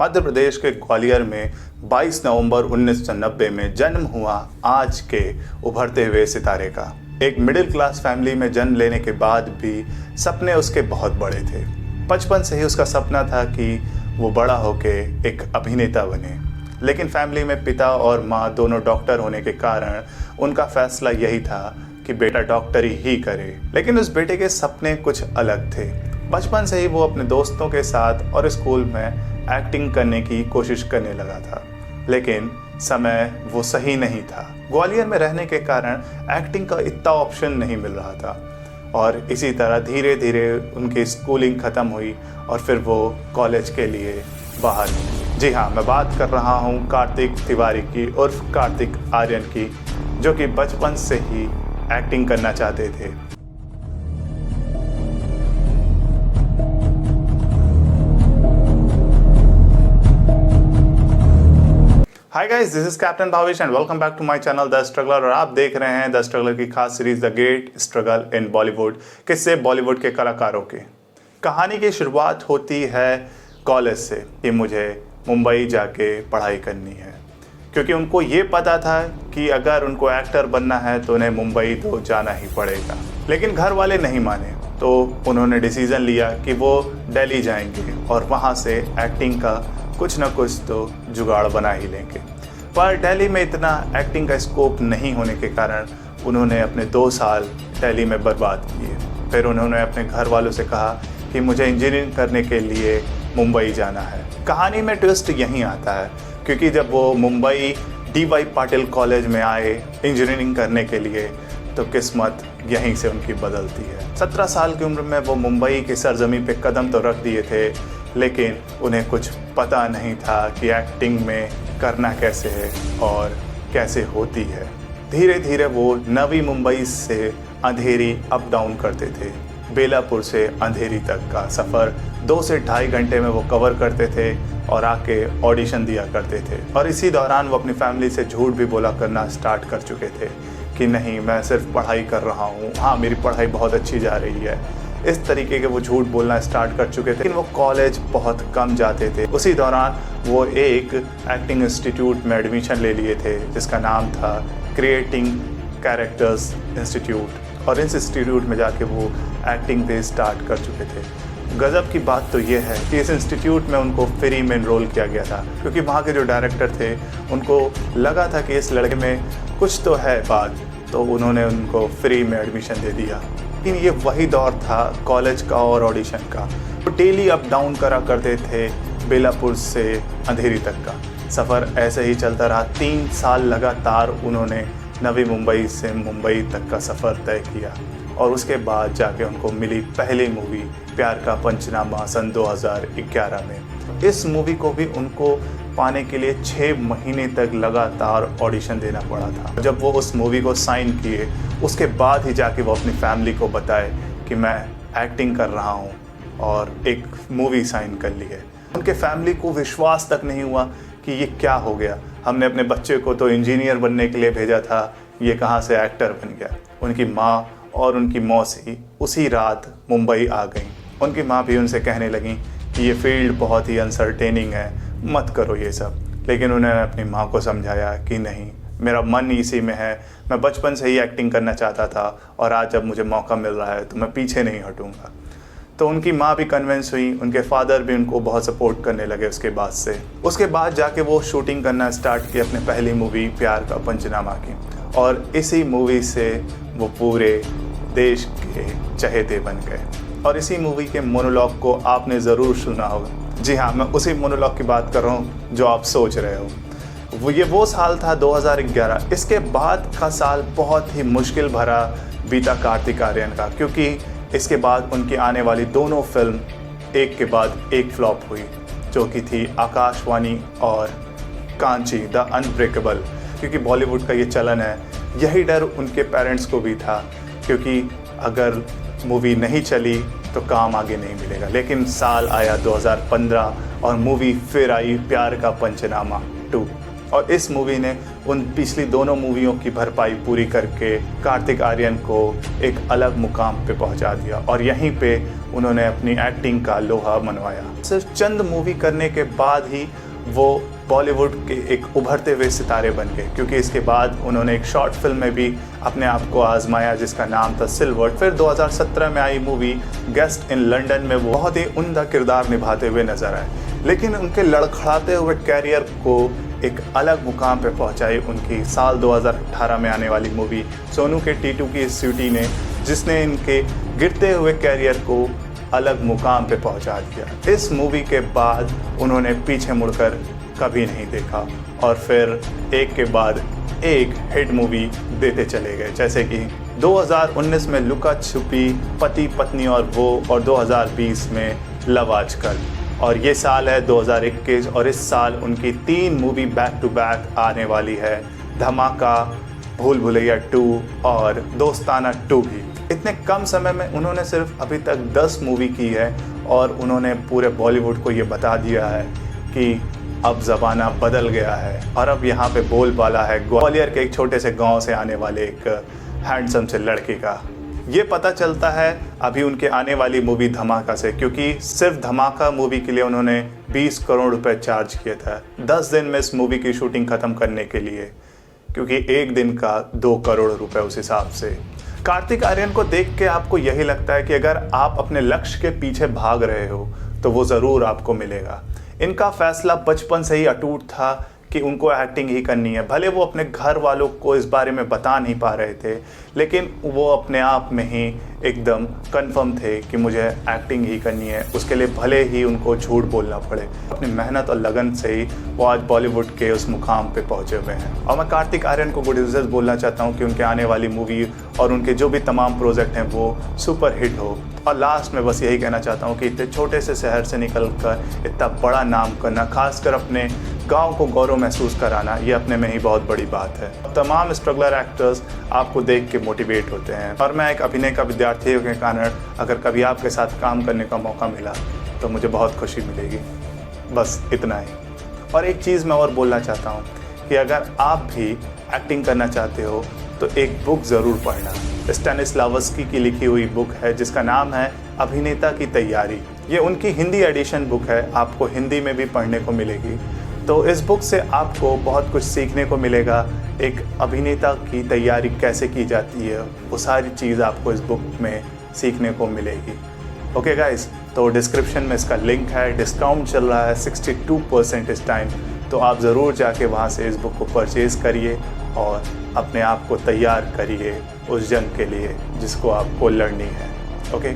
मध्य प्रदेश के ग्वालियर में 22 नवंबर 1990 में जन्म हुआ आज के उभरते हुए सितारे का। एक मिडिल क्लास फैमिली में जन्म लेने के बाद भी सपने उसके बहुत बड़े थे। बचपन से ही उसका सपना था कि वो बड़ा होके एक अभिनेता बने, लेकिन फैमिली में पिता और माँ दोनों डॉक्टर होने के कारण उनका फैसला यही था कि बेटा डॉक्टरी ही करे। लेकिन उस बेटे के सपने कुछ अलग थे। बचपन से ही वो अपने दोस्तों के साथ और स्कूल में एक्टिंग करने की कोशिश करने लगा था, लेकिन समय वो सही नहीं था। ग्वालियर में रहने के कारण एक्टिंग का इतना ऑप्शन नहीं मिल रहा था और इसी तरह धीरे धीरे उनकी स्कूलिंग ख़त्म हुई और फिर वो कॉलेज के लिए बाहर निकले। जी हाँ, मैं बात कर रहा हूँ कार्तिक तिवारी की उर्फ कार्तिक आर्यन की, जो कि बचपन से ही एक्टिंग करना चाहते थे। Hi guys, this is captain Bhavesh and welcome back to my channel the struggler. और आप देख रहे हैं द स्ट्रगलर की खास series the great struggle in Bollywood, किससे बॉलीवुड के कलाकारों के। कहानी की शुरुआत होती है कॉलेज से कि मुझे मुंबई जाके पढ़ाई करनी है, क्योंकि उनको ये पता था कि अगर उनको एक्टर बनना है तो उन्हें मुंबई तो जाना ही पड़ेगा। लेकिन घर वाले नहीं माने, तो उन्होंने डिसीज़न लिया कि वो दिल्ली जाएंगे और वहाँ से एक्टिंग का कुछ ना कुछ तो जुगाड़ बना ही लेंगे। पर दिल्ली में इतना एक्टिंग का स्कोप नहीं होने के कारण उन्होंने अपने 2 साल दिल्ली में बर्बाद किए। फिर उन्होंने अपने घर वालों से कहा कि मुझे इंजीनियरिंग करने के लिए मुंबई जाना है। कहानी में ट्विस्ट यहीं आता है, क्योंकि जब वो मुंबई DY पाटिल कॉलेज में आए इंजीनियरिंग करने के लिए, तो किस्मत यहीं से उनकी बदलती है। 17 साल की उम्र में वो मुंबई की सरजमी पे कदम तो रख दिए थे, लेकिन उन्हें कुछ पता नहीं था कि एक्टिंग में करना कैसे है और कैसे होती है। धीरे धीरे वो नवी मुंबई से अंधेरी अप डाउन करते थे। बेलापुर से अंधेरी तक का सफ़र 2 से ढाई घंटे में वो कवर करते थे और आके ऑडिशन दिया करते थे। और इसी दौरान वो अपनी फैमिली से झूठ भी बोला करना स्टार्ट कर चुके थे कि नहीं, मैं सिर्फ पढ़ाई कर रहा हूँ, हाँ मेरी पढ़ाई बहुत अच्छी जा रही है। इस तरीके के वो झूठ बोलना स्टार्ट कर चुके थे, लेकिन वो कॉलेज बहुत कम जाते थे। उसी दौरान वो एक एक्टिंग इंस्टीट्यूट में एडमिशन ले लिए थे जिसका नाम था क्रिएटिंग कैरेक्टर्स इंस्टीट्यूट, और इस इंस्टीट्यूट में जाके वो एक्टिंग पे स्टार्ट कर चुके थे। गज़ब की बात तो ये है कि इस इंस्टीट्यूट में उनको फ्री में इनरोल किया गया था, क्योंकि वहाँ के जो डायरेक्टर थे उनको लगा था कि इस लड़के में कुछ तो है बात, तो उन्होंने उनको फ्री में एडमिशन दे दिया। लेकिन ये वही दौर था कॉलेज का और ऑडिशन का। वो डेली अप डाउन करा करते थे बेलापुर से अंधेरी तक का सफ़र। ऐसे ही चलता रहा। 3 साल लगातार उन्होंने नवी मुंबई से मुंबई तक का सफ़र तय किया, और उसके बाद जाके उनको मिली पहली मूवी प्यार का पंचनामा सन 2011 में। इस मूवी को भी उनको पाने के लिए 6 महीने तक लगातार ऑडिशन देना पड़ा था। जब वो उस मूवी को साइन किए, उसके बाद ही जाके वो अपनी फैमिली को बताए कि मैं एक्टिंग कर रहा हूँ और एक मूवी साइन कर ली है। उनके फैमिली को विश्वास तक नहीं हुआ कि ये क्या हो गया, हमने अपने बच्चे को तो इंजीनियर बनने के लिए भेजा था, ये कहाँ से एक्टर बन गया। उनकी माँ और उनकी मौसी उसी रात मुंबई आ गई। उनकी माँ भी उनसे कहने लगी कि ये फील्ड बहुत ही अनसर्टेनिंग है, मत करो ये सब। लेकिन उन्होंने अपनी माँ को समझाया कि नहीं, मेरा मन इसी में है, मैं बचपन से ही एक्टिंग करना चाहता था और आज जब मुझे मौका मिल रहा है तो मैं पीछे नहीं हटूँगा। तो उनकी माँ भी कन्विंस हुई, उनके फादर भी उनको बहुत सपोर्ट करने लगे। उसके बाद जाके वो शूटिंग करना स्टार्ट की अपने पहली मूवी प्यार का पंचनामा की, और इसी मूवी से वो पूरे देश के चहेते बन गए। और इसी मूवी के मोनोलॉग को आपने ज़रूर सुना होगा। जी हाँ, मैं उसी मोनोलॉग की बात कर रहा हूँ जो आप सोच रहे हो। वो साल था 2011। इसके बाद का साल बहुत ही मुश्किल भरा बीता कार्तिक आर्यन का, क्योंकि इसके बाद उनकी आने वाली दोनों फिल्म एक के बाद एक फ्लॉप हुई, जो कि थी आकाशवाणी और कांची द अनब्रेकेबल। क्योंकि बॉलीवुड का ये चलन है, यही डर उनके पेरेंट्स को भी था, क्योंकि अगर मूवी नहीं चली तो काम आगे नहीं मिलेगा। लेकिन साल आया 2015 और मूवी फिर आई प्यार का पंचनामा 2, और इस मूवी ने उन पिछली दोनों मूवियों की भरपाई पूरी करके कार्तिक आर्यन को एक अलग मुकाम पे पहुंचा दिया और यहीं पे उन्होंने अपनी एक्टिंग का लोहा मनवाया। सिर्फ चंद मूवी करने के बाद ही वो बॉलीवुड के एक उभरते हुए सितारे बन गए, क्योंकि इसके बाद उन्होंने एक शॉर्ट फिल्म में भी अपने आप को आजमाया जिसका नाम था सिल्वर। फिर 2017 में आई मूवी गेस्ट इन लंदन में वो बहुत ही उम्दा किरदार निभाते हुए नजर आए, लेकिन उनके लड़खड़ाते हुए कैरियर को एक अलग मुकाम पे पहुंचाई उनकी साल 2018 में आने वाली मूवी सोनू के टीटू की स्वीटी ने, जिसने इनके गिरते हुए कैरियर को अलग मुकाम पे पहुंचा दिया। इस मूवी के बाद उन्होंने पीछे मुड़कर कभी नहीं देखा और फिर एक के बाद एक हिट मूवी देते चले गए, जैसे कि 2019 में लुका छुपी, पति पत्नी और वो, और 2020 में लव आजकल, और ये साल है 2021 और इस साल उनकी 3 मूवी बैक टू बैक आने वाली है, धमाका, भूल भुलैया 2 और दोस्ताना 2 भी। इतने कम समय में उन्होंने सिर्फ अभी तक 10 मूवी की है और उन्होंने पूरे बॉलीवुड को ये बता दिया है कि अब ज़माना बदल गया है और अब यहाँ पे बोलबाला है ग्वालियर के एक छोटे से गांव से आने वाले एक हैंडसम से लड़के का। ये पता चलता है अभी उनके आने वाली मूवी धमाका से, क्योंकि सिर्फ धमाका मूवी के लिए उन्होंने 20 करोड़ रुपए चार्ज किया था 10 दिन में इस मूवी की शूटिंग ख़त्म करने के लिए, क्योंकि एक दिन का 2 करोड़ रुपए उस हिसाब से। कार्तिक आर्यन को देख के आपको यही लगता है कि अगर आप अपने लक्ष्य के पीछे भाग रहे हो तो वो ज़रूर आपको मिलेगा। इनका फैसला बचपन से ही अटूट था कि उनको एक्टिंग ही करनी है। भले वो अपने घर वालों को इस बारे में बता नहीं पा रहे थे, लेकिन वो अपने आप में ही एकदम कंफर्म थे कि मुझे एक्टिंग ही करनी है। उसके लिए भले ही उनको झूठ बोलना पड़े, अपनी मेहनत और लगन से ही वो आज बॉलीवुड के उस मुकाम पे पहुंचे हुए हैं। और मैं कार्तिक आर्यन को गुड विशेस बोलना चाहता हूँ कि उनके आने वाली मूवी और उनके जो भी तमाम प्रोजेक्ट हैं वो सुपर हिट हो। और लास्ट में बस यही कहना चाहता हूँ कि इतने छोटे से शहर से निकलकर इतना बड़ा नाम करना, खासकर अपने गांव को गौरव महसूस कराना, ये अपने में ही बहुत बड़ी बात है। तमाम स्ट्रगलर एक्टर्स आपको देख के मोटिवेट होते हैं और मैं एक अभिनय का विद्यार्थी के कारण अगर कभी आपके साथ काम करने का मौका मिला तो मुझे बहुत खुशी मिलेगी। बस इतना ही। और एक चीज़ मैं और बोलना चाहता हूँ कि अगर आप भी एक्टिंग करना चाहते हो तो एक बुक ज़रूर पढ़ना। स्टैनिस्लावस्की की लिखी हुई बुक है जिसका नाम है अभिनेता की तैयारी। ये उनकी हिंदी एडिशन बुक है, आपको हिंदी में भी पढ़ने को मिलेगी। तो इस बुक से आपको बहुत कुछ सीखने को मिलेगा। एक अभिनेता की तैयारी कैसे की जाती है वो सारी चीज़ आपको इस बुक में सीखने को मिलेगी। ओके गाइस, तो डिस्क्रिप्शन में इसका लिंक है। डिस्काउंट चल रहा है 62% इस टाइम, तो आप ज़रूर जाके वहाँ से इस बुक को परचेज़ करिए और अपने आप को तैयार करिए उस जंग के लिए जिसको आपको लड़नी है। ओके।